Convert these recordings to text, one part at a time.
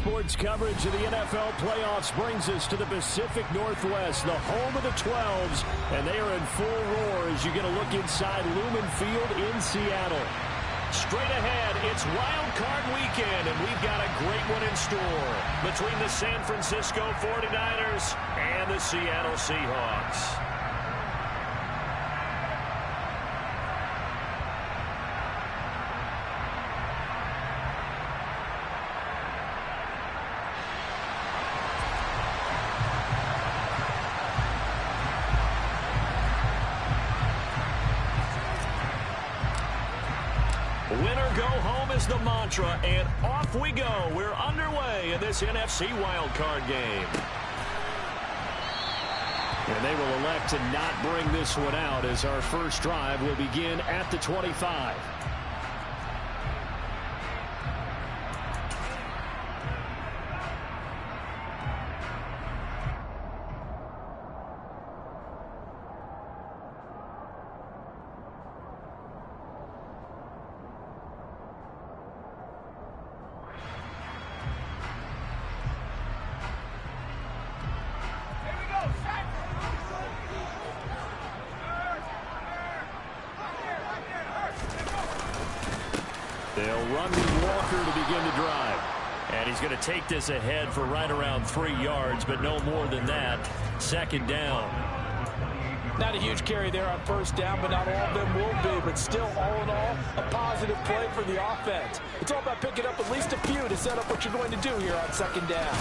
sports coverage of the NFL playoffs brings us to the Pacific Northwest, the home of the 12s, and they are in full roar as you get a look inside Lumen Field in Seattle. Straight ahead, it's Wild Card Weekend, and we've got a great one in store between the San Francisco 49ers and the Seattle Seahawks. Winner go home is the mantra, and off we go. We're underway in this NFC wildcard game. And they will elect to not bring this one out as our first drive will begin at the 25. They'll run Walker to begin the drive. And he's going to take this ahead for right around 3 yards, but no more than that. Second down. Not a huge carry there on first down, but not all of them will be. But still, all in all, a positive play for the offense. It's all about picking up at least a few to set up what you're going to do here on second down.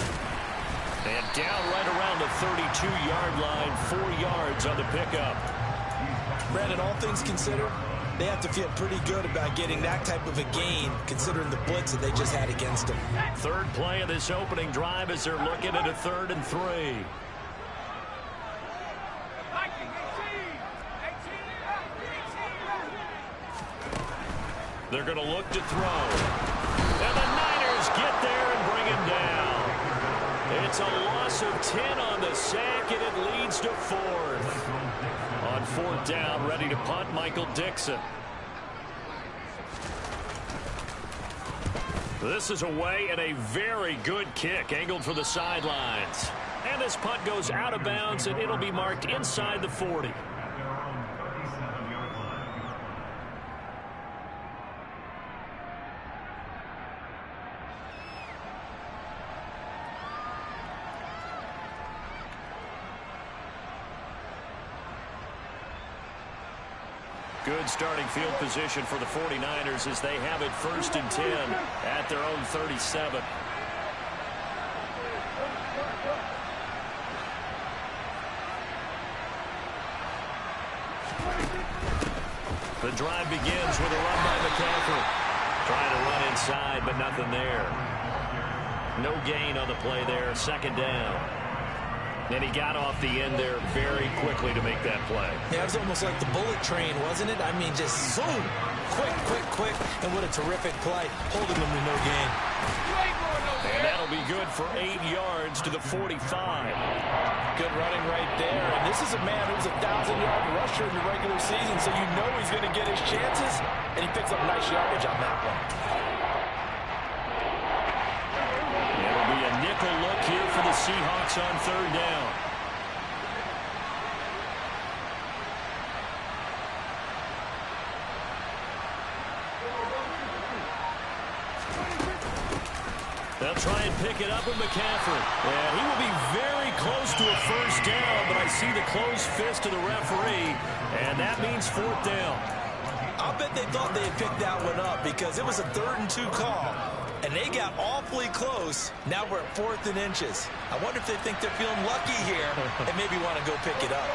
And down right around the 32-yard line, 4 yards on the pickup. Brandon, all things considered, they have to feel pretty good about getting that type of a gain, considering the blitz that they just had against them. Third play of this opening drive as they're looking at a 3rd and 3. They're going to look to throw. And the Niners get there and bring him down. It's a loss of 10 on the sack, and it leads to 4th. On 4th down, ready to punt, Michael Dixon. This is away and a very good kick, angled for the sidelines. And this punt goes out of bounds, and it'll be marked inside the 40. Good starting field position for the 49ers as they have it 1st and 10 at their own 37. The drive begins with a run by McCaffrey. Trying to run inside, but nothing there. No gain on the play there, 2nd down. And he got off the end there very quickly to make that play. Yeah, it was almost like the bullet train, wasn't it? I mean, just zoom. Quick. And what a terrific play. Holding them to no gain. And that'll be good for 8 yards to the 45. Good running right there. And this is a man who's a 1,000-yard rusher in the regular season, so you know he's going to get his chances. And he picks up nice yardage on that one. It'll be a nickel look here for the Seahawks on 3rd down. They'll try and pick it up with McCaffrey. And he will be very close to a 1st down, but I see the closed fist of the referee, and that means 4th down. I'll bet they thought they had picked that one up because it was a 3rd and 2 call. And they got awfully close. Now we're at 4th and inches. I wonder if they think they're feeling lucky here and maybe want to go pick it up.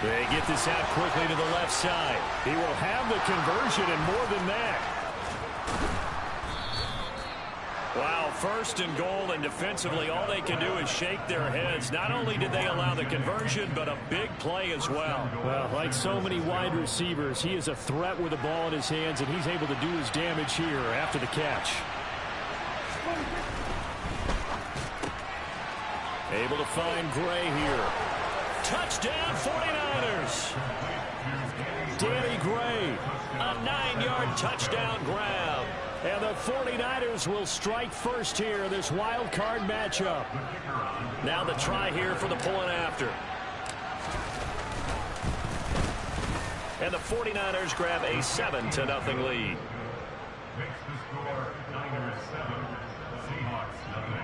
They get this out quickly to the left side. He will have the conversion and more than that. Wow, 1st and goal, and defensively all they can do is shake their heads. Not only did they allow the conversion, but a big play as well. Well, like so many wide receivers, he is a threat with the ball in his hands, and he's able to do his damage here after the catch. Able to find Gray here. Touchdown 49ers. Danny Gray. A 9-yard touchdown grab. And the 49ers will strike first here in this wild card matchup. Now the try here for the point after. And the 49ers grab a 7-0 lead. Makes the score Niners 7, Seahawks 0.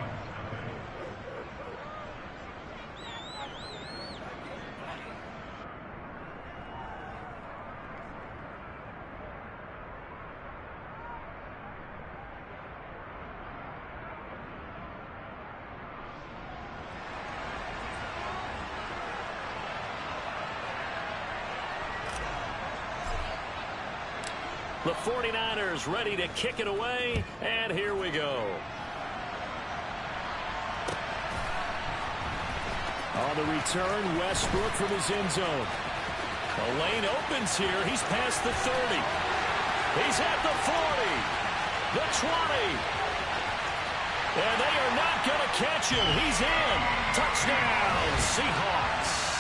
The 49ers ready to kick it away, and here we go. On the return, Westbrook from his end zone. The lane opens here. He's past the 30. He's at the 40. The 20. And they are not going to catch him. He's in. Touchdown, Seahawks.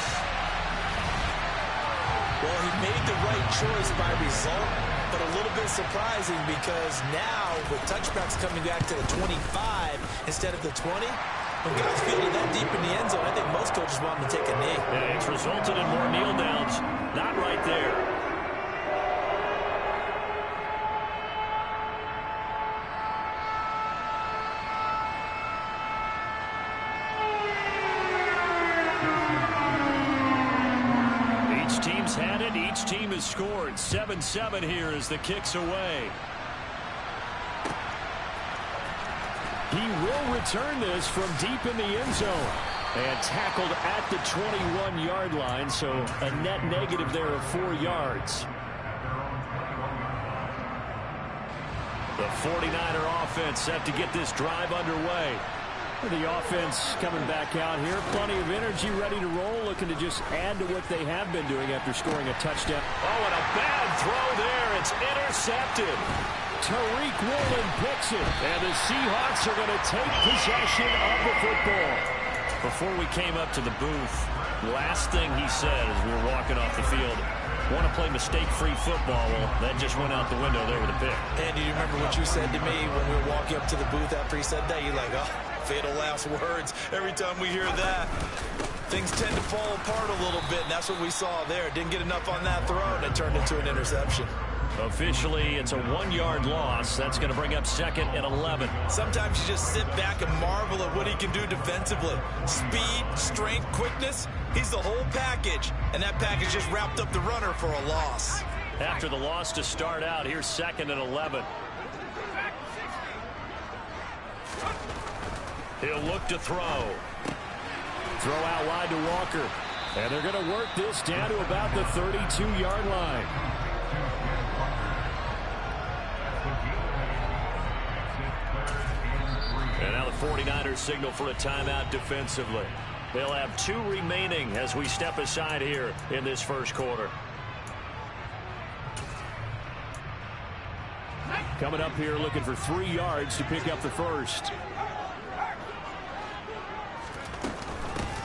Well, he made the right choice by result, but a little bit surprising because now with touchbacks coming back to the 25 instead of the 20, when guys fielded that deep in the end zone, I think most coaches want them to take a knee. Yeah, it's resulted in more kneel downs. Not right there. Had it. Each team has scored. 7-7 here as the kick's away. He will return this from deep in the end zone. And tackled at the 21-yard line, so a net negative there of 4 yards. The 49er offense set to get this drive underway. The offense coming back out here. Plenty of energy, ready to roll, looking to just add to what they have been doing after scoring a touchdown. Oh, and a bad throw there. It's intercepted. Tariq Woolen picks it. And the Seahawks are going to take possession of the football. Before we came up to the booth, last thing he said as we were walking off the field, want to play mistake-free football. Well, that just went out the window there with a pick. Andy, you remember what you said to me when we were walking up to the booth after he said that? You're like, oh, fatal last words. Every time we hear that, things tend to fall apart a little bit, and that's what we saw there. Didn't get enough on that throw, and it turned into an interception. Officially, it's a 1-yard loss. That's going to bring up 2nd and 11. Sometimes you just sit back and marvel at what he can do defensively. Speed, strength, quickness. He's the whole package, and that package just wrapped up the runner for a loss. After the loss to start out, here's 2nd and 11. He'll look to throw. Throw out wide to Walker. And they're going to work this down to about the 32-yard line. And now the 49ers signal for a timeout defensively. They'll have 2 remaining as we step aside here in this first quarter. Coming up here looking for 3 yards to pick up the first.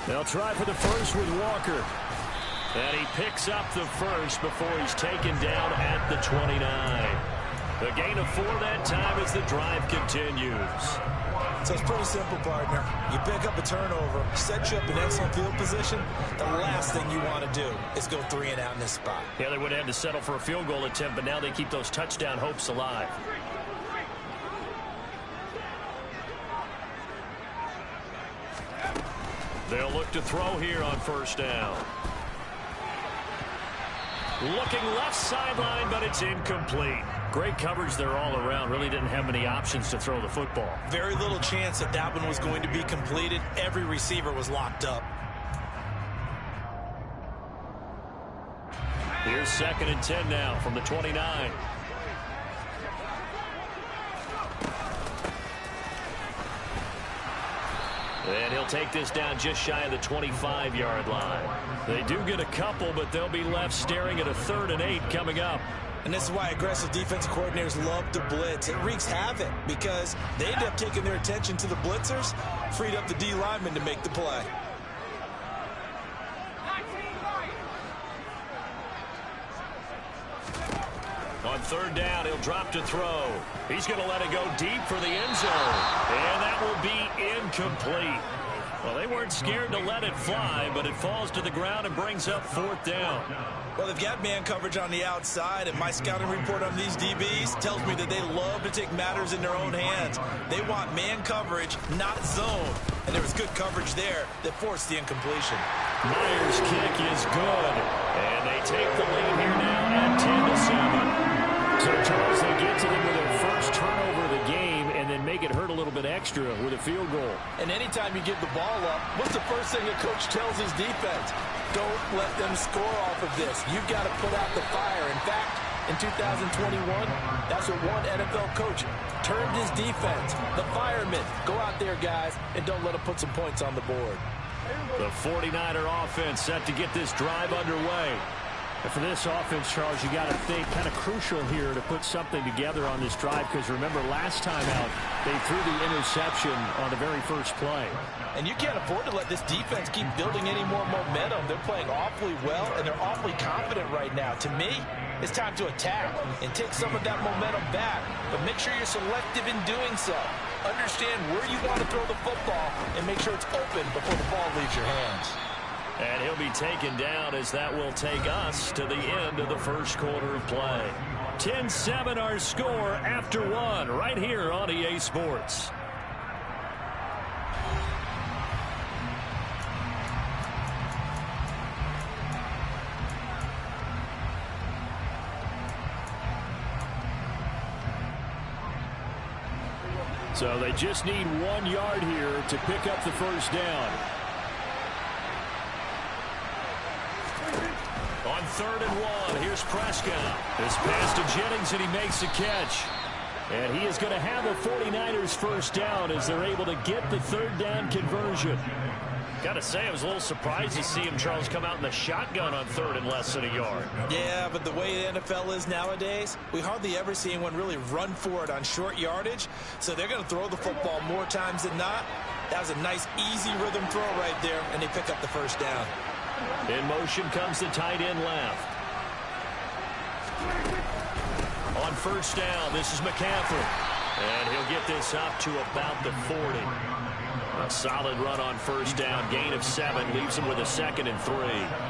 They'll try for the first with Walker. And he picks up the first before he's taken down at the 29. The gain of 4 that time as the drive continues. So it's pretty simple, partner. You pick up a turnover, set you up in excellent field position. The last thing you want to do is go 3 and out in this spot. Yeah, they would have had to settle for a field goal attempt, but now they keep those touchdown hopes alive. They'll look to throw here on first down. Looking left sideline, but it's incomplete. Great coverage there all around. Really didn't have many options to throw the football. Very little chance that that one was going to be completed. Every receiver was locked up. Here's 2nd and 10 now from the 29. And he'll take this down just shy of the 25-yard line. They do get a couple, but they'll be left staring at a 3rd and 8 coming up. And this is why aggressive defensive coordinators love to blitz. It wreaks havoc because they end up taking their attention to the blitzers, freed up the D lineman to make the play. third down, he'll drop to throw. He's going to let it go deep for the end zone. And that will be incomplete. Well, they weren't scared to let it fly, but it falls to the ground and brings up fourth down. Well, they've got man coverage on the outside, and my scouting report on these DBs tells me that they love to take matters in their own hands. They want man coverage, not zone. And there was good coverage there that forced the incompletion. Myers' kick is good. And they take the lead here now at 10-7. So, Charles, they get to them with their first turnover of the game and then make it hurt a little bit extra with a field goal. And anytime you give the ball up, what's the first thing a coach tells his defense? Don't let them score off of this. You've got to put out the fire. In fact, in 2021, that's what one NFL coach termed his defense. The firemen. Go out there, guys, and don't let them put some points on the board. The 49er offense set to get this drive underway. And for this offense, Charles, you got to think kind of crucial here to put something together on this drive, because remember last time out they threw the interception on the very first play. And you can't afford to let this defense keep building any more momentum. They're playing awfully well, and they're awfully confident right now. To me, it's time to attack and take some of that momentum back, but make sure you're selective in doing so. Understand where you want to throw the football and make sure it's open before the ball leaves your hands. And he'll be taken down as that will take us to the end of the first quarter of play. 10-7 our score after one right here on EA Sports. So they just need 1 yard here to pick up the first down. On 3rd and 1, here's Prescott. This pass to Jennings, and he makes the catch. And he is going to have a 49ers first down as they're able to get the third down conversion. Got to say, I was a little surprised to see him, Charles, come out in the shotgun on 3rd and less than a yard. Yeah, but the way the NFL is nowadays, we hardly ever see anyone really run for it on short yardage. So they're going to throw the football more times than not. That was a nice, easy rhythm throw right there, and they pick up the first down. In motion comes the tight end left. On first down, this is McCaffrey. And he'll get this up to about the 40. A solid run on first down. Gain of 7 leaves him with a 2nd and 3.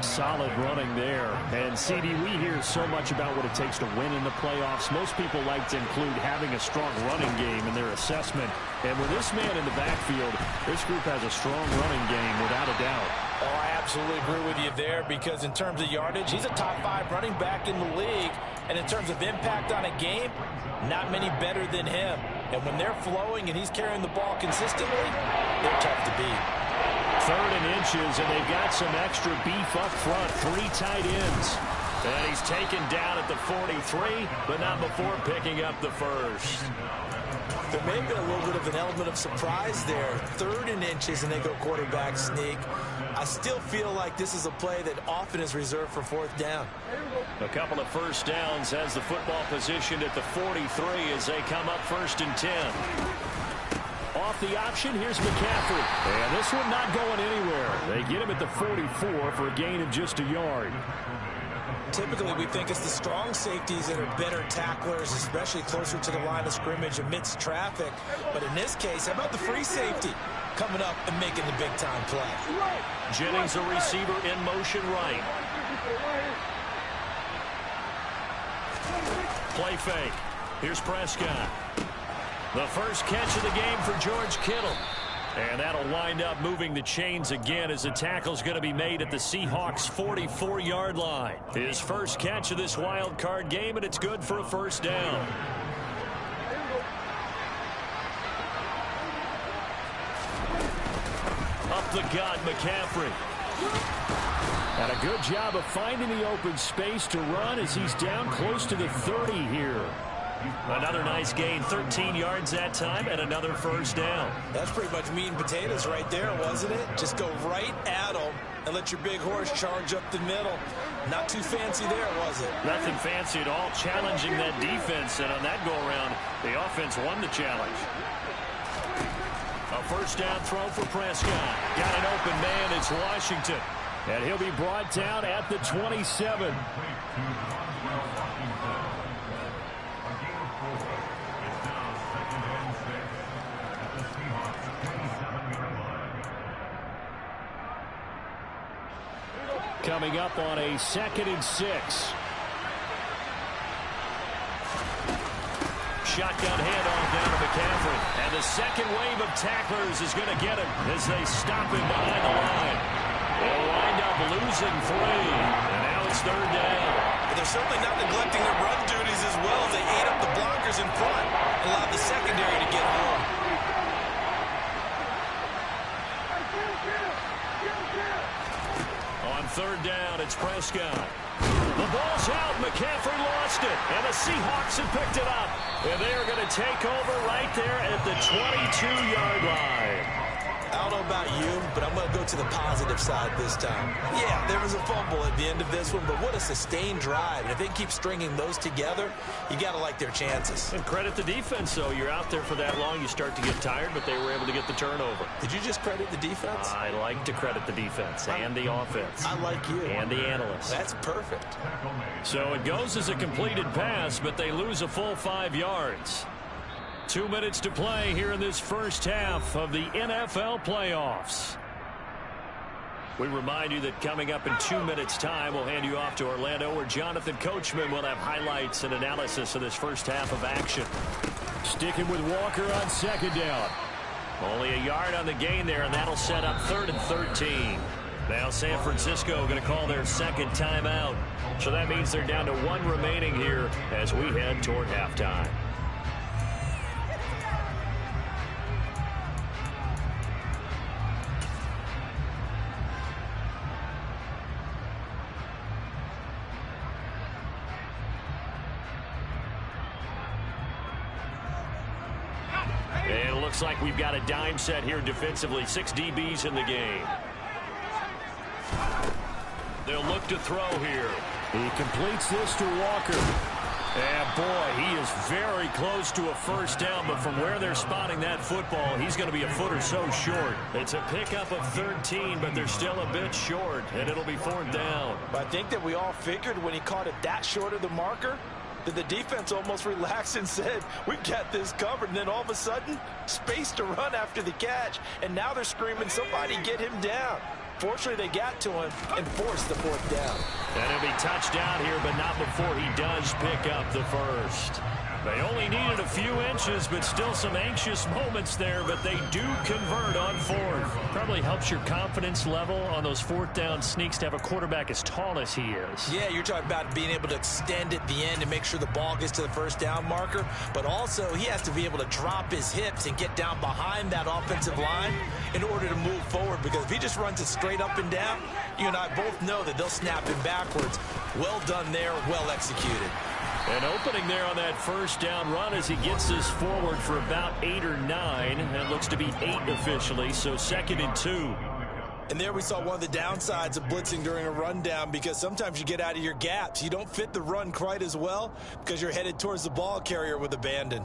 Solid running there. And, CD, we hear so much about what it takes to win in the playoffs. Most people like to include having a strong running game in their assessment. And with this man in the backfield, this group has a strong running game without a doubt. Oh, I absolutely agree with you there, because in terms of yardage, he's a top 5 running back in the league. And in terms of impact on a game, not many better than him. And when they're flowing and he's carrying the ball consistently, they're tough to beat. 3rd and inches, and they've got some extra beef up front. 3 tight ends. And he's taken down at the 43, but not before picking up the first. There may have been a little bit of an element of surprise there. 3rd and inches, and they go quarterback sneak. I still feel like this is a play that often is reserved for 4th down. A couple of first downs as the football positioned at the 43 as they come up 1st and 10. Off the option, here's McCaffrey. And this one not going anywhere. They get him at the 44 for a gain of just a yard. Typically, we think it's the strong safeties that are better tacklers, especially closer to the line of scrimmage amidst traffic. But in this case, how about the free safety coming up and making the big-time play? Jennings, a receiver, in motion right. Play fake. Here's Prescott. The first catch of the game for George Kittle. And that'll wind up moving the chains again as the tackle's going to be made at the Seahawks' 44-yard line. His first catch of this wild card game, and it's good for a first down. Up the gut, McCaffrey. And a good job of finding the open space to run as he's down close to the 30 here. Another nice gain, 13 yards that time, and another first down. That's pretty much meat and potatoes right there, wasn't it? Just go right at them and let your big horse charge up the middle. Not too fancy there, was it? Nothing fancy at all, challenging that defense, and on that go-around, the offense won the challenge. A first down throw for Prescott. Got an open man, it's Washington. And he'll be brought down at the 27. coming up on a 2nd and 6. Shotgun handoff down to McCaffrey. And the second wave of tacklers is going to get him as they stop him behind the line. They'll wind up losing 3. And now it's 3rd down. But they're certainly not neglecting their run duties as well as they ate up the blockers in front and allowed the secondary to get home. On 3rd down, it's Prescott. The ball's out. McCaffrey lost it. And the Seahawks have picked it up. And they are going to take over right there at the 22-yard line. I don't know about you, but I'm going to go to the positive side this time. Yeah, there was a fumble at the end of this one, but what a sustained drive. And if they keep stringing those together, you got to like their chances. And credit the defense, though. You're out there for that long, you start to get tired, but they were able to get the turnover. Did you just credit the defense? I like to credit the defense and the offense. I like you. And the analysts. That's perfect. So it goes as a completed pass, but they lose a full 5 yards. 2 minutes to play here in this first half of the NFL playoffs. We remind you that coming up in 2 minutes' time, we'll hand you off to Orlando, where Jonathan Coachman will have highlights and analysis of this first half of action. Sticking with Walker on 2nd down. Only a yard on the gain there, and that'll set up 3rd and 13. Now San Francisco going to call their 2nd timeout. So that means they're down to 1 remaining here as we head toward halftime. And it looks like we've got a dime set here defensively. 6 DBs in the game. They'll look to throw here. He completes this to Walker. And boy, he is very close to a first down, but from where they're spotting that football, he's going to be a foot or so short. It's a pickup of 13, but they're still a bit short, and it'll be 4th down. But I think that we all figured when he caught it that short of the marker, that the defense almost relaxed and said, we've got this covered. And then all of a sudden, space to run after the catch. And now they're screaming, somebody get him down. Fortunately, they got to him and forced the 4th down. And he'll be touchdown here, but not before he does pick up the first. They only needed a few inches, but still some anxious moments there, but they do convert on 4th. Probably helps your confidence level on those 4th down sneaks to have a quarterback as tall as he is. Yeah, you're talking about being able to extend at the end and make sure the ball gets to the first down marker, but also he has to be able to drop his hips and get down behind that offensive line in order to move forward, because if he just runs it straight up and down, you and I both know that they'll snap him backwards. Well done there, well executed. An opening there on that first down run as he gets this forward for about 8 or 9. It looks to be 8 officially, so 2nd and 2. And there we saw one of the downsides of blitzing during a rundown, because sometimes you get out of your gaps. You don't fit the run quite as well because you're headed towards the ball carrier with abandon.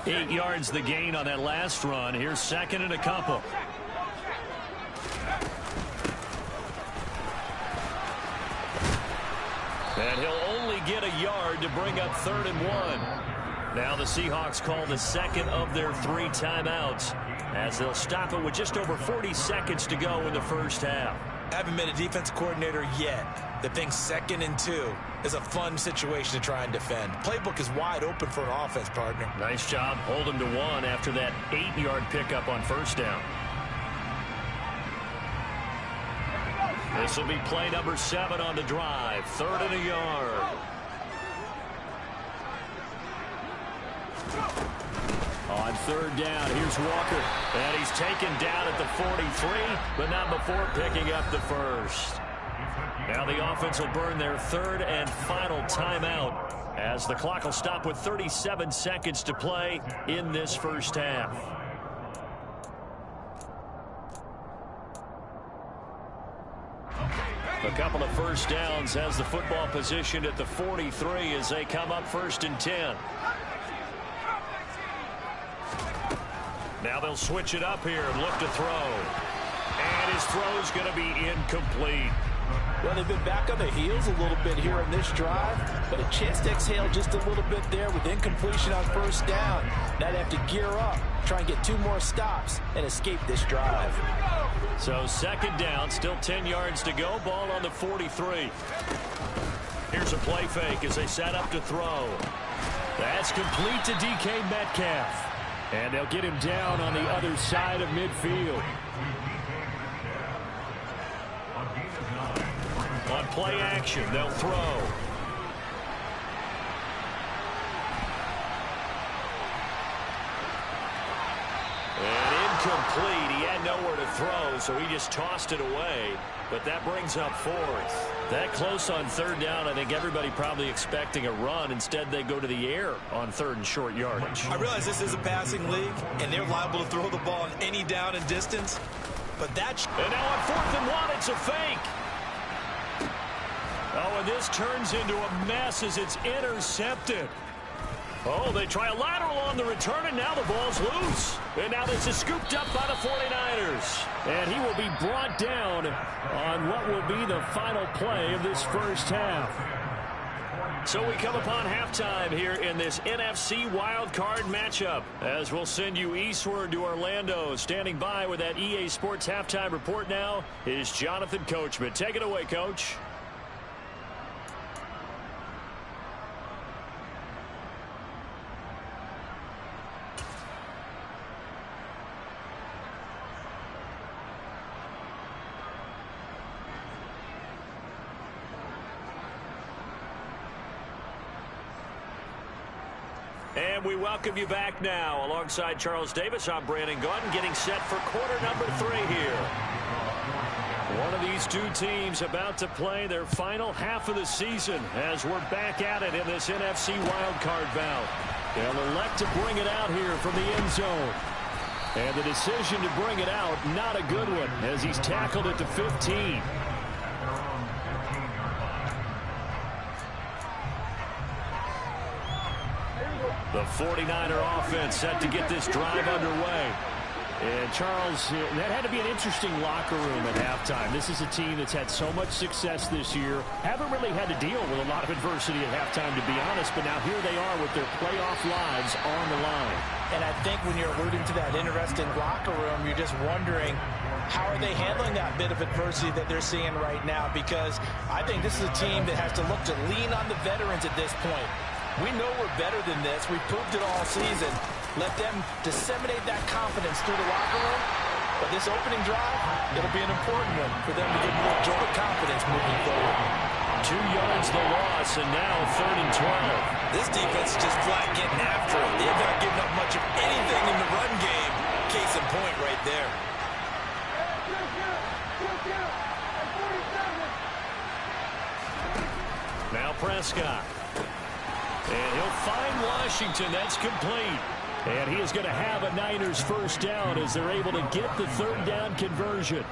Eight yards the gain on that last run. Here's 2nd and a couple. And he'll only get a yard to bring up 3rd and 1. Now the Seahawks call the 2nd of their 3 timeouts as they'll stop it with just over 40 seconds to go in the first half. I haven't been a defense coordinator yet that thinks 2nd and 2 is a fun situation to try and defend. Playbook is wide open for an offense, partner. Nice job holding to 1 after that 8-yard pickup on first down. This will be play number 7 on the drive. 3rd and a yard. On 3rd down, here's Walker. And he's taken down at the 43, but not before picking up the first. Now the offense will burn their 3rd and final timeout as the clock will stop with 37 seconds to play in this first half. A couple of first downs has the football positioned at the 43 as they come up 1st and 10. Now they'll switch it up here and look to throw. And his throw's going to be incomplete. Well, they've been back on their heels a little bit here in this drive, but a chance to exhale just a little bit there with incompletion on first down. Now they have to gear up, try and get 2 more stops, and escape this drive. So second down, still 10 yards to go. Ball on the 43. Here's a play fake as they set up to throw. That's complete to DK Metcalf. And they'll get him down on the other side of midfield. On play action, they'll throw. And incomplete. He had nowhere to throw, so he just tossed it away. But that brings up 4th. That close on third down, I think everybody probably expecting a run. Instead, they go to the air on 3rd and short yardage. I realize this is a passing league, and they're liable to throw the ball on any down and distance. But that's... And now on 4th and 1, it's a fake. Oh, and this turns into a mess as it's intercepted. Oh, they try a lateral on the return, and now the ball's loose. And now this is scooped up by the 49ers. And he will be brought down on what will be the final play of this first half. So we come upon halftime here in this NFC wildcard matchup, as we'll send you eastward to Orlando. Standing by with that EA Sports halftime report now is Jonathan Coachman. Take it away, Coach. And we welcome you back now. Alongside Charles Davis, I'm Brandon Gaudin, getting set for quarter number 3 here. One of these 2 teams about to play their final half of the season as we're back at it in this NFC wildcard bout. They'll elect to bring it out here from the end zone. And the decision to bring it out, not a good one, as he's tackled at the 15. The 49er offense set to get this drive underway. And Charles, that had to be an interesting locker room at halftime. This is a team that's had so much success this year. Haven't really had to deal with a lot of adversity at halftime, to be honest. But now here they are with their playoff lives on the line. And I think when you're alluding to that interesting locker room, you're just wondering, how are they handling that bit of adversity that they're seeing right now? Because I think this is a team that has to look to lean on the veterans at this point. We know we're better than this. We've proved it all season. Let them disseminate that confidence through the locker room. But this opening drive, it'll be an important one for them to get more joy and confidence moving forward. 2 yards the loss, and now 3rd and 12. This defense is just flat getting after it. They've not given up much of anything in the run game. Case in point right there. Now Prescott. And he'll find Washington. That's complete. And he is going to have a Niners first down as they're able to get the 3rd down conversion.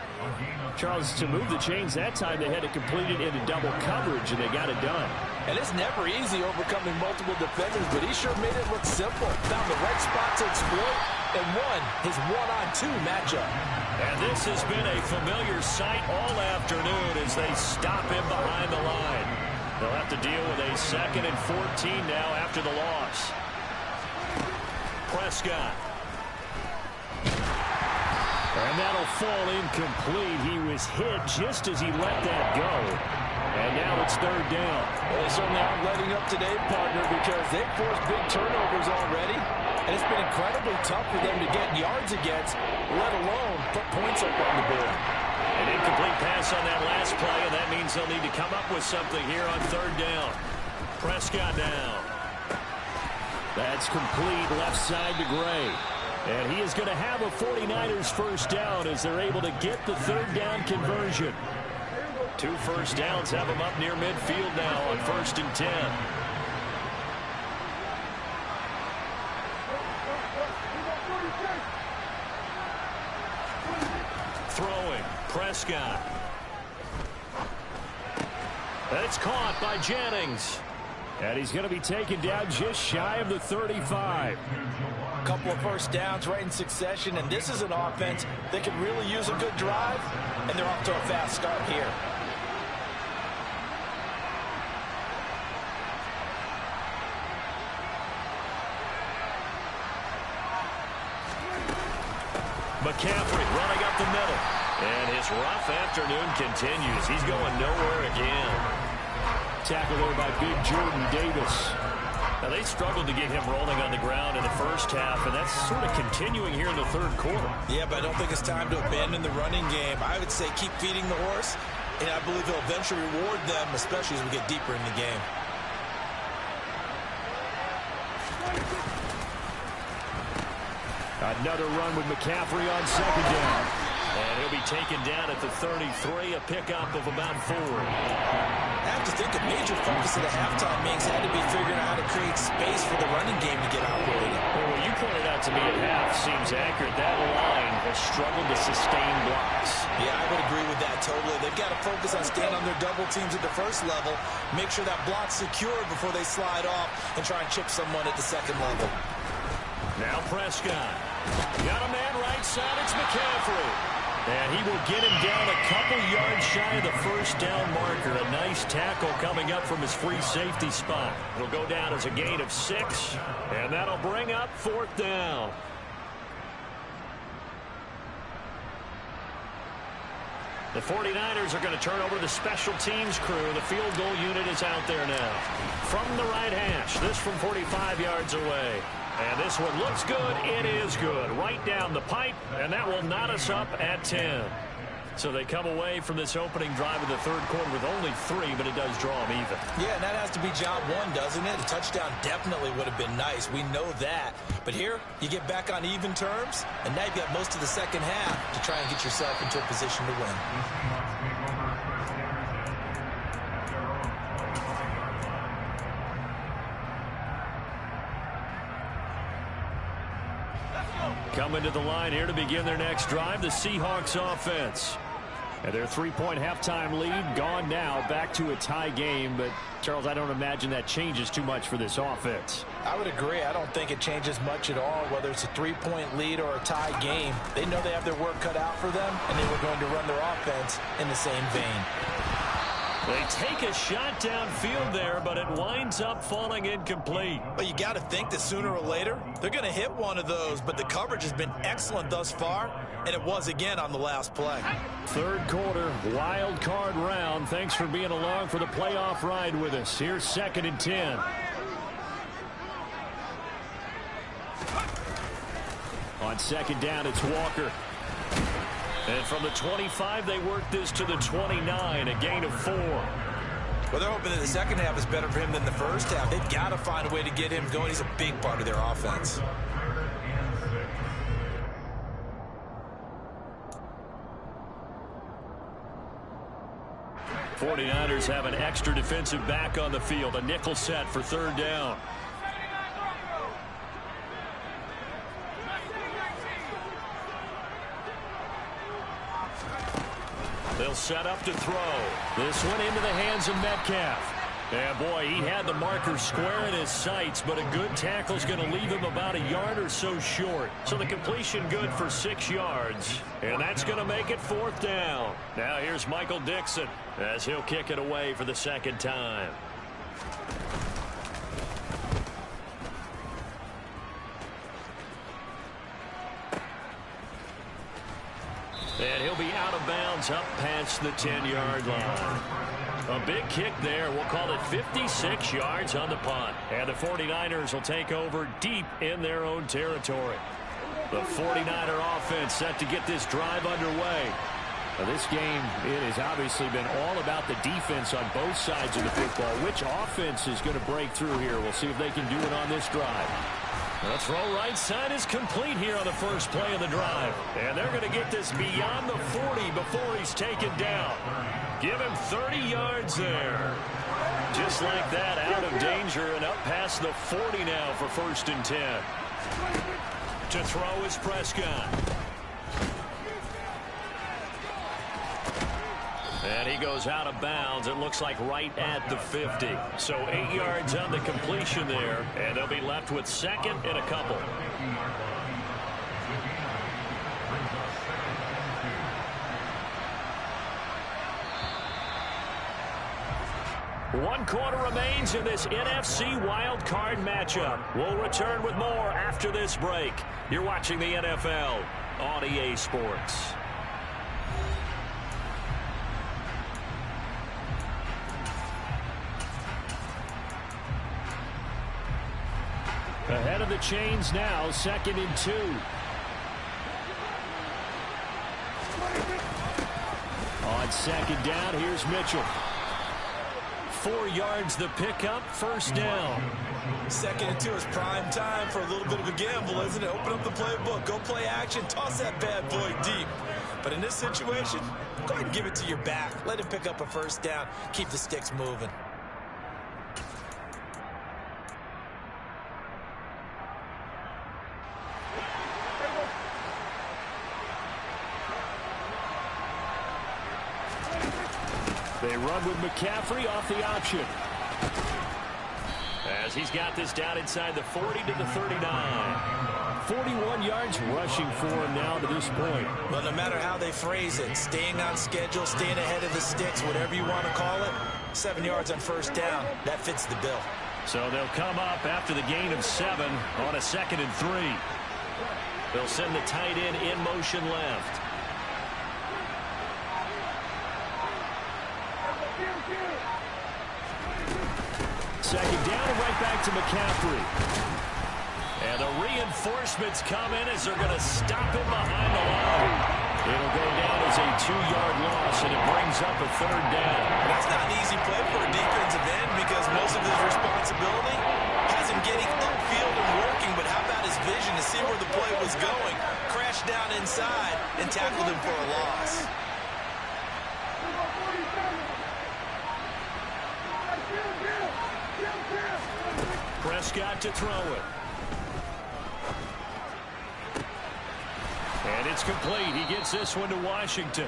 Charles, to move the chains that time, they had to complete it into double coverage, and they got it done. And it's never easy overcoming multiple defenders, but he sure made it look simple. Found the right spot to exploit and won his 1-on-2 matchup. And this has been a familiar sight all afternoon as they stop him behind the line. They'll have to deal with a 2nd and 14 now after the loss. Prescott. And that'll fall incomplete. He was hit just as he let that go. And now it's 3rd down. Well, they certainly aren't letting up today, partner, because they've forced big turnovers already. And it's been incredibly tough for them to get yards against, let alone put points up on the board. An incomplete pass on that last play, and that means they'll need to come up with something here on 3rd down. Prescott down. That's complete left side to Gray. And he is going to have a 49ers first down as they're able to get the 3rd down conversion. 2 first downs have them up near midfield now on 1st and 10. Throwing, Prescott. That's caught by Jennings. And he's going to be taken down just shy of the 35. A couple of first downs right in succession, and this is an offense that could really use a good drive, and they're off to a fast start here. McCaffrey running up the middle. And his rough afternoon continues. He's going nowhere again. Tackle there by big Jordan Davis. Now, they struggled to get him rolling on the ground in the first half, and that's sort of continuing here in the third quarter. Yeah, but I don't think it's time to abandon the running game. I would say keep feeding the horse, and I believe he'll eventually reward them, especially as we get deeper in the game. Another run with McCaffrey on second down. And he'll be taken down at the 33, a pickup of about 4. I have to think a major focus of the halftime meetings had to be figuring out how to create space for the running game to get operating. Well, what you pointed out to me at half seems accurate. That line has struggled to sustain blocks. Yeah, I would agree with that totally. They've got to focus on staying on their double teams at the first level, make sure that block's secured before they slide off and try and chip someone at the second level. Now Prescott. Got a man right side. It's McCaffrey. And he will get him down a couple yards shy of the first down marker. A nice tackle coming up from his free safety spot. It'll go down as a gain of 6, and that'll bring up 4th down. The 49ers are going to turn over the special teams crew. The field goal unit is out there now. From the right hash, this from 45 yards away. And this one looks good. It is good. Right down the pipe, and that will knot us up at 10. So they come away from this opening drive of the third quarter with only 3, but it does draw them even. Yeah, and that has to be job 1, doesn't it? A touchdown definitely would have been nice. We know that. But here, you get back on even terms, and now you've got most of the second half to try and get yourself into a position to win. Coming to the line here to begin their next drive, the Seahawks offense. And their 3-point halftime lead gone now, back to a tie game. But, Charles, I don't imagine that changes too much for this offense. I would agree. I don't think it changes much at all, whether it's a 3-point lead or a tie game. They know they have their work cut out for them, and they were going to run their offense in the same vein. They take a shot downfield there, but it winds up falling incomplete. But you got to think that sooner or later, they're going to hit one of those, but the coverage has been excellent thus far, and it was again on the last play. Third quarter, wild card round. Thanks for being along for the playoff ride with us. Here's 2nd and 10. On second down, it's Walker. And from the 25, they work this to the 29, a gain of 4. Well, they're hoping that the second half is better for him than the first half. They've got to find a way to get him going. He's a big part of their offense. '49ers have an extra defensive back on the field, a nickel set for third down. They'll set up to throw. This one into the hands of Metcalf. And, boy, he had the marker square in his sights, but a good tackle is going to leave him about a yard or so short. So the completion good for 6 yards. And that's going to make it 4th down. Now here's Michael Dixon as he'll kick it away for the second time. And he'll be out of bounds up past the 10-yard line. A big kick there. We'll call it 56 yards on the punt. And the 49ers will take over deep in their own territory. The 49er offense set to get this drive underway. Now, this game, it has obviously been all about the defense on both sides of the football. Which offense is going to break through here? We'll see if they can do it on this drive. The throw right side is complete here on the first play of the drive. And they're going to get this beyond the 40 before he's taken down. Give him 30 yards there. Just like that, out of danger and up past the 40 now for 1st and 10. To throw is Prescott. And he goes out of bounds. It looks like right at the 50. So 8 yards on the completion there. And they'll be left with 2nd and a couple. One quarter remains in this NFC wild card matchup. We'll return with more after this break. You're watching the NFL on EA Sports. Ahead of the chains now, 2nd and 2. On 2nd down, here's Mitchell. 4 yards the pickup, 1st down. 2nd and 2 is prime time for a little bit of a gamble, isn't it? Open up the playbook, go play action, toss that bad boy deep. But in this situation, go ahead and give it to your back. Let him pick up a 1st down, keep the sticks moving. They run with McCaffrey off the option. As he's got this down inside the 40 to the 39. 41 yards rushing for him now to this point. Well, no matter how they phrase it, staying on schedule, staying ahead of the sticks, whatever you want to call it, 7 yards on 1st down, that fits the bill. So they'll come up after the gain of 7 on a 2nd and 3. They'll send the tight end in motion left. Second down and right back to McCaffrey. And the reinforcements come in as they're going to stop him behind the line. It'll go down as a 2-yard loss, and it brings up a 3rd down. That's not an easy play for a defensive end because most of his responsibility has him getting upfield and working, but how about his vision to see where the play was going, crashed down inside, and tackled him for a loss. Prescott to throw it. And it's complete. He gets this one to Washington.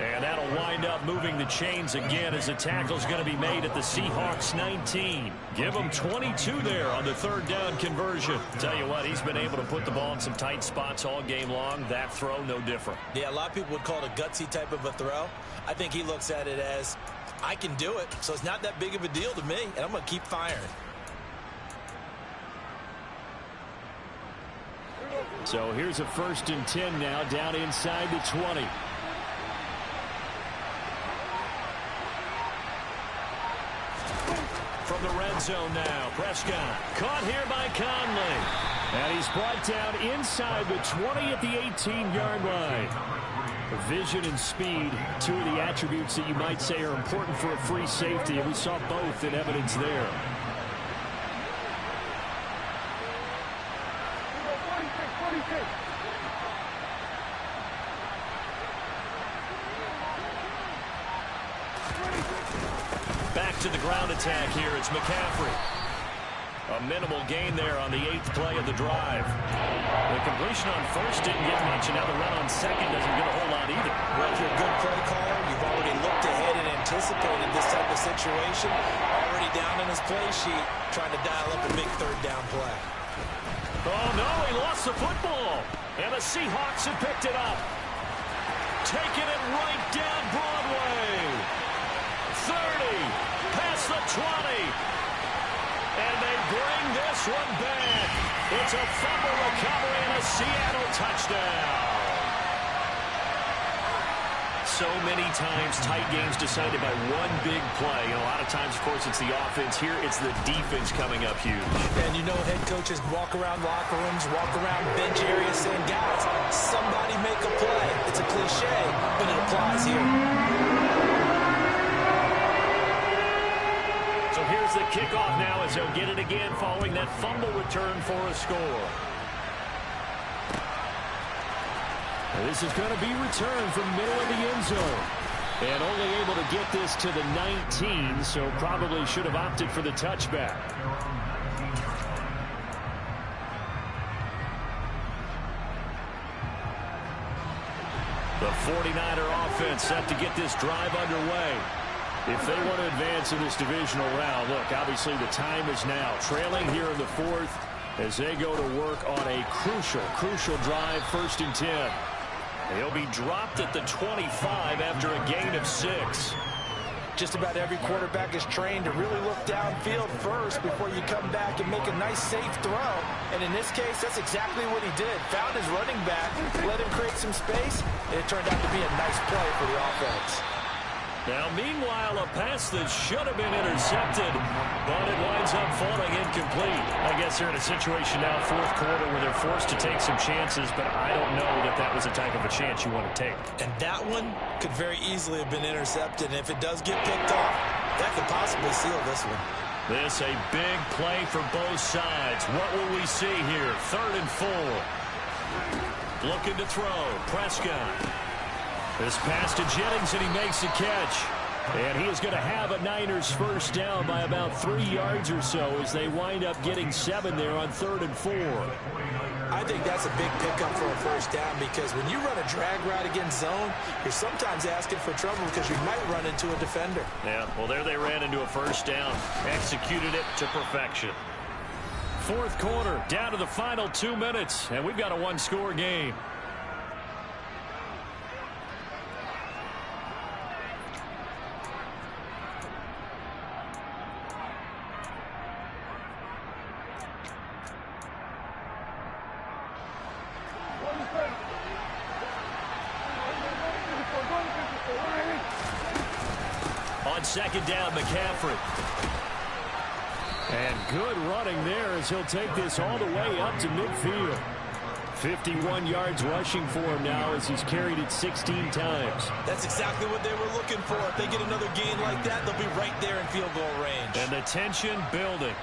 And that'll wind up moving the chains again as the tackle's going to be made at the Seahawks 19. Give him 22 there on the 3rd down conversion. Tell you what, he's been able to put the ball in some tight spots all game long. That throw, no different. Yeah, a lot of people would call it a gutsy type of a throw. I think he looks at it as, I can do it, so it's not that big of a deal to me, and I'm going to keep firing. So here's a 1st and 10 now down inside the 20. From the red zone now, Prescott caught here by Conley. And he's brought down inside the 20 at the 18-yard line. Vision and speed, 2 of the attributes that you might say are important for a free safety, and we saw both in evidence there. Back to the ground attack here. It's McCaffrey. A minimal gain there on the 8th play of the drive. The completion on 1st didn't get much, and now the run on 2nd doesn't get a whole lot either. Well, if you're a good play caller, you've already looked ahead and anticipated this type of situation. Already down in his play sheet, trying to dial up a big 3rd down play. Oh, no, he lost the football. And the Seahawks have picked it up. Taking it right down Broadway. 30, past the 20. And they bring this one back. It's a fumble recovery and a Seattle touchdown. So many times tight games decided by one big play. And a lot of times, of course, it's the offense. Here, it's the defense coming up huge. And you know head coaches walk around locker rooms, walk around bench areas saying, guys, somebody make a play. It's a cliche, but it applies here. So here's the kickoff now as they'll get it again following that fumble return for a score. This is going to be returned from middle of the end zone. And only able to get this to the 19, so probably should have opted for the touchback. The 49er offense set to get this drive underway. If they want to advance in this divisional round, look, obviously the time is now. Trailing here in the 4th as they go to work on a crucial drive, 1st and 10. He'll be dropped at the 25 after a gain of 6. Just about every quarterback is trained to really look downfield first before you come back and make a nice, safe throw. And in this case, that's exactly what he did. Found his running back, let him create some space, and it turned out to be a nice play for the offense. Now, meanwhile, a pass that should have been intercepted, but it winds up falling incomplete. I guess they're in a situation now, fourth quarter, where they're forced to take some chances, but I don't know that that was the type of a chance you want to take. And that one could very easily have been intercepted, and if it does get picked off, that could possibly seal this one. This a big play for both sides. What will we see here? 3rd and 4. Looking to throw. Prescott. This pass to Jennings, and he makes the catch. And he is going to have a Niners first down by about 3 yards or so as they wind up getting 7 there on 3rd and 4. I think that's a big pickup for a first down because when you run a drag route against zone, you're sometimes asking for trouble because you might run into a defender. Yeah, well, there they ran into a first down. Executed it to perfection. Fourth quarter, down to the final 2 minutes, and we've got a one-score game. On second down, McCaffrey. And good running there as he'll take this all the way up to midfield. 51 yards rushing for him now as he's carried it 16 times. That's exactly what they were looking for. If they get another gain like that, they'll be right there in field goal range. And the tension building.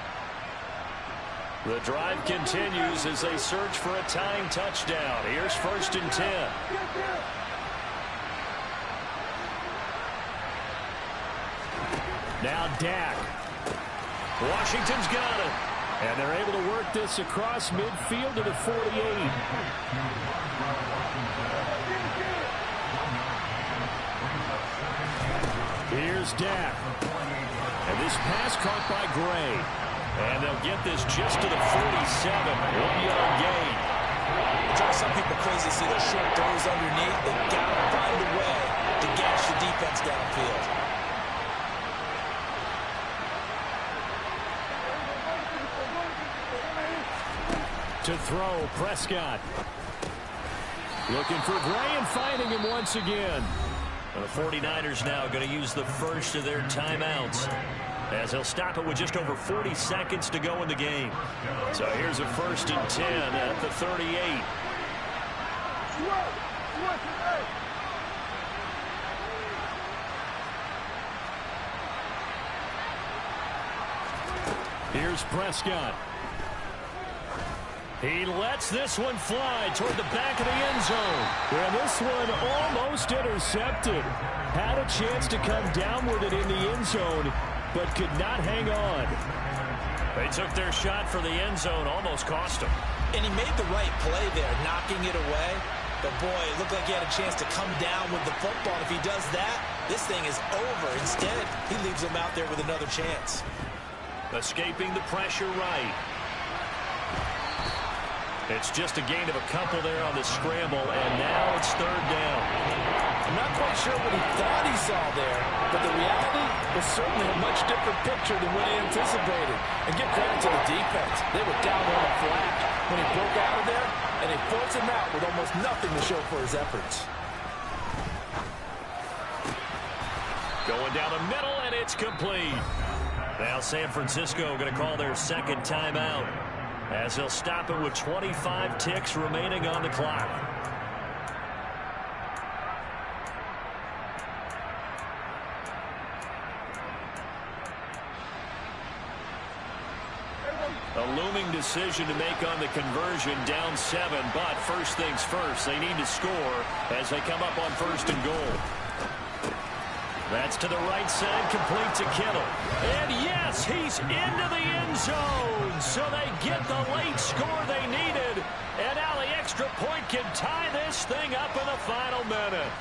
The drive continues as they search for a tying touchdown. Here's 1st and 10. Now Dak. Washington's got it. And they're able to work this across midfield to the 48. Here's Dak. And this pass caught by Gray. And they'll get this just to the 47. 1-yard gain. It drives some people crazy to see those short throws underneath. They got to find a way to gash the defense downfield. To throw, Prescott. Looking for Gray and finding him once again. The 49ers now going to use the first of their timeouts as he'll stop it with just over 40 seconds to go in the game. So here's a 1st and 10 at the 38. Here's Prescott. He lets this one fly toward the back of the end zone. And this one almost intercepted. Had a chance to come down with it in the end zone, but could not hang on. They took their shot for the end zone, almost cost him. And he made the right play there, knocking it away. But, boy, it looked like he had a chance to come down with the football. If he does that, this thing is over. Instead, he leaves him out there with another chance. Escaping the pressure right. It's just a gain of a couple there on the scramble, and now it's 3rd down. I'm not quite sure what he thought he saw there, but the reality was certainly a much different picture than what he anticipated. And give credit to the defense. They were down on the flat when he broke out of there, and they forced him out with almost nothing to show for his efforts. Going down the middle, and it's complete. Now San Francisco going to call their second timeout, as they'll stop it with 25 ticks remaining on the clock. A looming decision to make on the conversion, down 7, but first things first, they need to score as they come up on 1st and goal. That's to the right side, complete to Kittle. And yes, he's into the end zone. So they get the late score they needed. And now the extra point can tie this thing up in the final minute.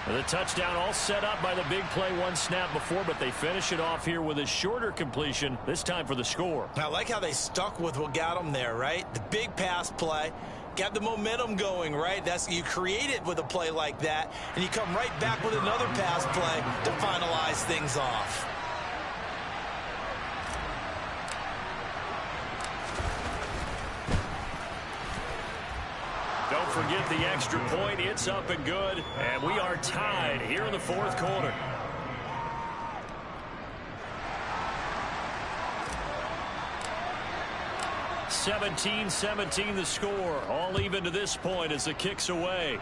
The touchdown all set up by the big play one snap before, but they finish it off here with a shorter completion, this time for the score. I like how they stuck with what got them there, right? The big pass play. Got the momentum going, right? You create it with a play like that, and you come right back with another pass play to finalize things off. Don't forget the extra point. It's up and good. And we are tied here in the fourth quarter. (17-17) the score. All even to this point as the kick's away.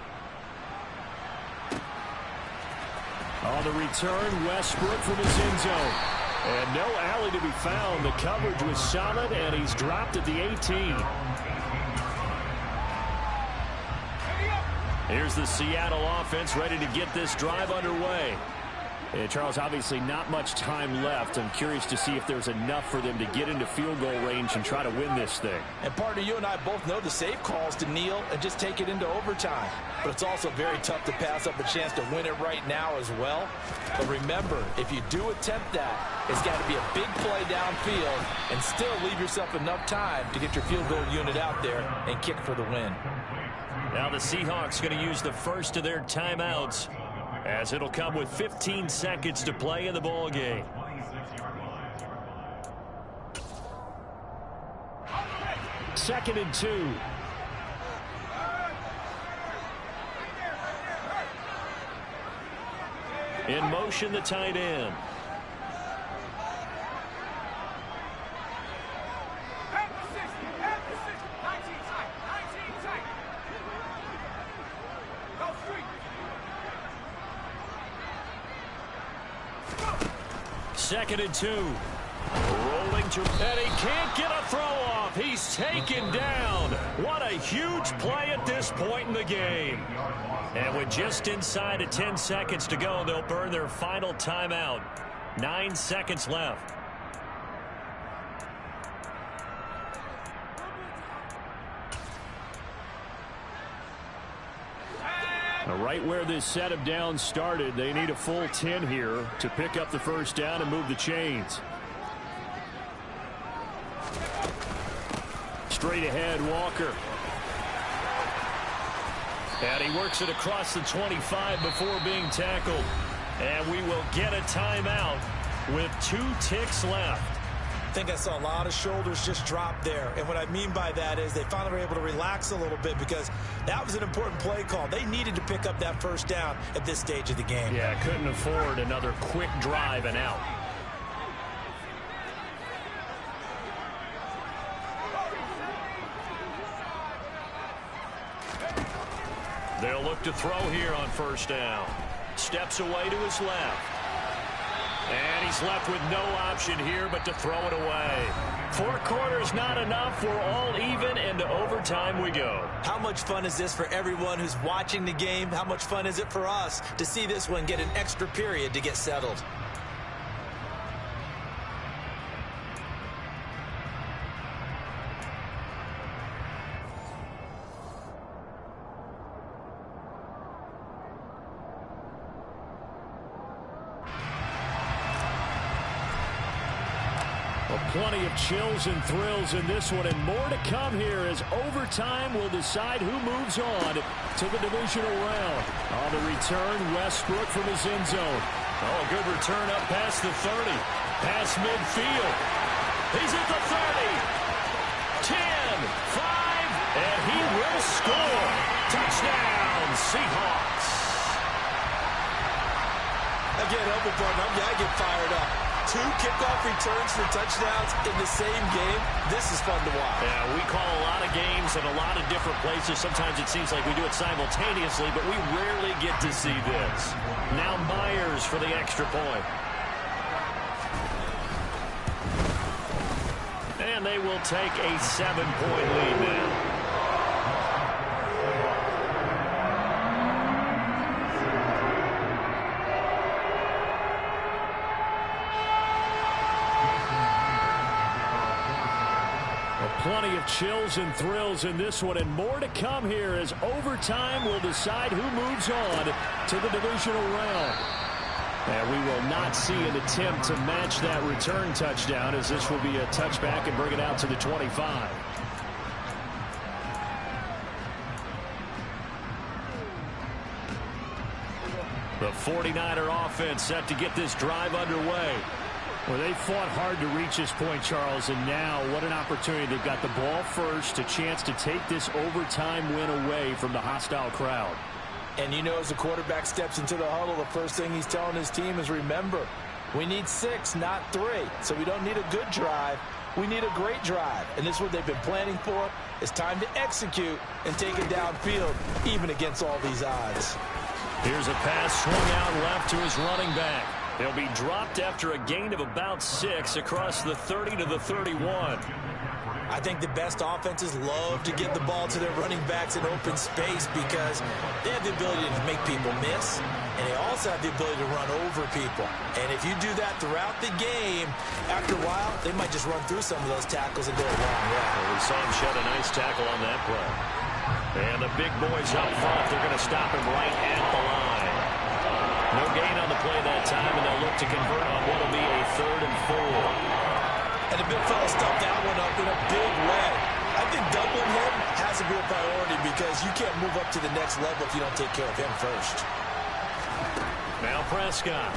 On the return, Westbrook from his end zone. And no alley to be found. The coverage was solid, and he's dropped at the 18. Here's the Seattle offense ready to get this drive underway. And Charles, obviously not much time left. I'm curious to see if there's enough for them to get into field goal range and try to win this thing. And partner, you and I both know the safe calls to kneel and just take it into overtime. But it's also very tough to pass up a chance to win it right now as well. But remember, if you do attempt that, it's got to be a big play downfield and still leave yourself enough time to get your field goal unit out there and kick for the win. Now the Seahawks going to use the first of their timeouts, as it'll come with 15 seconds to play in the ball game. Second and 2. In motion, the tight end. Second and 2. Rolling to, and he can't get a throw off. He's taken down. What a huge play at this point in the game. And with just inside of 10 seconds to go, they'll burn their final timeout. 9 seconds left. Right where this set of downs started, they need a full 10 here to pick up the first down and move the chains. Straight ahead, Walker. And he works it across the 25 before being tackled. And we will get a timeout with 2 ticks left. I think I saw a lot of shoulders just drop there. And what I mean by that is they finally were able to relax a little bit because that was an important play call. They needed to pick up that first down at this stage of the game. Yeah, couldn't afford another quick drive and out. They'll look to throw here on first down. Steps away to his left. And he's left with no option here but to throw it away. 4 quarters not enough. We're all even, and to overtime we go. How much fun is this for everyone who's watching the game? How much fun is it for us to see this one get an extra period to get settled? Plenty of chills and thrills in this one, and more to come here as overtime will decide who moves on to the divisional round. On the return, Westbrook from his end zone. Oh, good return up past the 30. Past midfield. He's at the 30. 10, 5, and he will score. Touchdown, Seahawks. Again, helpful partner. I get fired up. 2 kickoff returns for touchdowns in the same game. This is fun to watch. Yeah, we call a lot of games in a lot of different places. Sometimes it seems like we do it simultaneously, but we rarely get to see this. Now Myers for the extra point. And they will take a 7-point lead now. Plenty of chills and thrills in this one, and more to come here as overtime will decide who moves on to the divisional round. And we will not see an attempt to match that return touchdown, as this will be a touchback and bring it out to the 25. The 49er offense set to get this drive underway. Well, they fought hard to reach this point, Charles, and now what an opportunity. They've got the ball first, a chance to take this overtime win away from the hostile crowd. And you know, as the quarterback steps into the huddle, the first thing he's telling his team is, remember, we need 6, not 3. So we don't need a good drive. We need a great drive. And this is what they've been planning for. It's time to execute and take it downfield, even against all these odds. Here's a pass swung out left to his running back. He'll be dropped after a gain of about 6 across the 30 to the 31. I think the best offenses love to get the ball to their running backs in open space because they have the ability to make people miss, and they also have the ability to run over people. And if you do that throughout the game, after a while, they might just run through some of those tackles and go a long way. Well, we saw him shed a nice tackle on that play. And the big boys up front, they're going to stop him right at the line. No gain on the play that time, and they'll look to convert on what will be a 3rd and 4. And the big fella stuffed that one up in a big way. I think doubling him has to be a priority because you can't move up to the next level if you don't take care of him first. Now Prescott.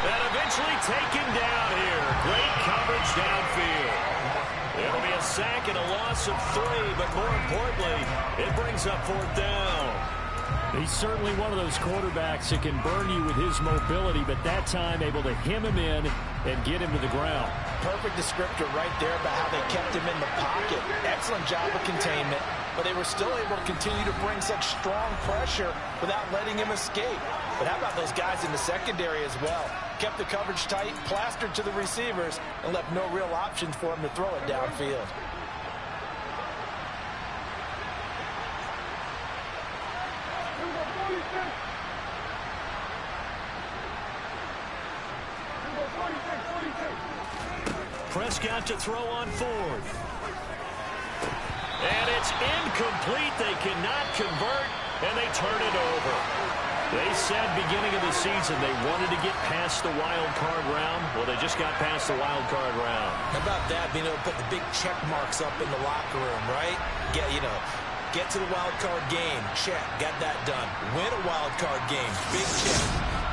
And eventually taken down here. Great coverage downfield. It'll be a sack and a loss of 3, but more importantly, it brings up 4th down. He's certainly one of those quarterbacks that can burn you with his mobility, but that time able to hem him in and get him to the ground. Perfect descriptor right there about how they kept him in the pocket. Excellent job of containment, but they were still able to continue to bring such strong pressure without letting him escape. But how about those guys in the secondary as well? Kept the coverage tight, plastered to the receivers, and left no real options for him to throw it downfield. Prescott to throw on 4th. And it's incomplete. They cannot convert, and they turn it over. They said beginning of the season they wanted to get past the wild card round. Well, they just got past the wild card round. How about that, being able to put the big check marks up in the locker room, right? Get to the wild card game. Check. Got that done. Win a wild card game. Big check.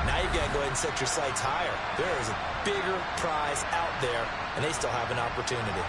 Now you've got to go ahead and set your sights higher. There is a bigger prize out there, and they still have an opportunity.